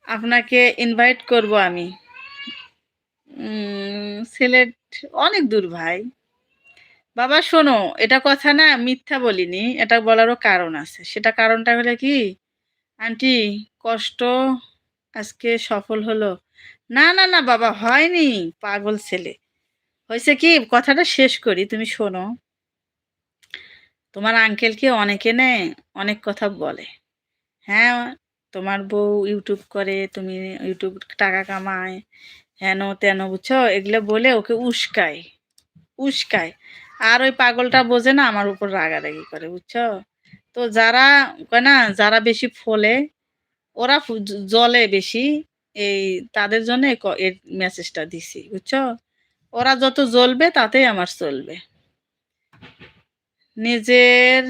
আপনাকে ইনভাইট করব আমি। সিলেট অনেক দূর ভাই। বাবা শোনো, এটা কথা না মিথ্যা বলিনি। এটা বলারও কারণ আছে। সেটা কারণটা হলো কি, আন্টি কষ্ট আজকে সফল হলো। না, না, না বাবা হয়নি, পাগল ছেলে। হইছে কি কথাটা শেষ করি, তুমি শোনো। তোমার আঙ্কেলকে অনেকে নেয়, অনেক কথা বলে। হ্যাঁ, তোমার বউ ইউটিউব করে, তুমি ইউটিউব টাকা কামায়, হেন-তেন বুঝছো? এগুলো বলে ওকে উস্কায়, উস্কায়। আর ওই পাগলটা বোঝে না, আমার উপর রাগারাগি করে, বুঝছো? তো যারা কয় না, যারা বেশি ফলে, ওরা জ্বলে বেশি, এই তাদের জন্য এর মেসেজটা দিছি, বুঝছো? ওরা যত জ্বলবে তাতেই আমার চলবে। নিজের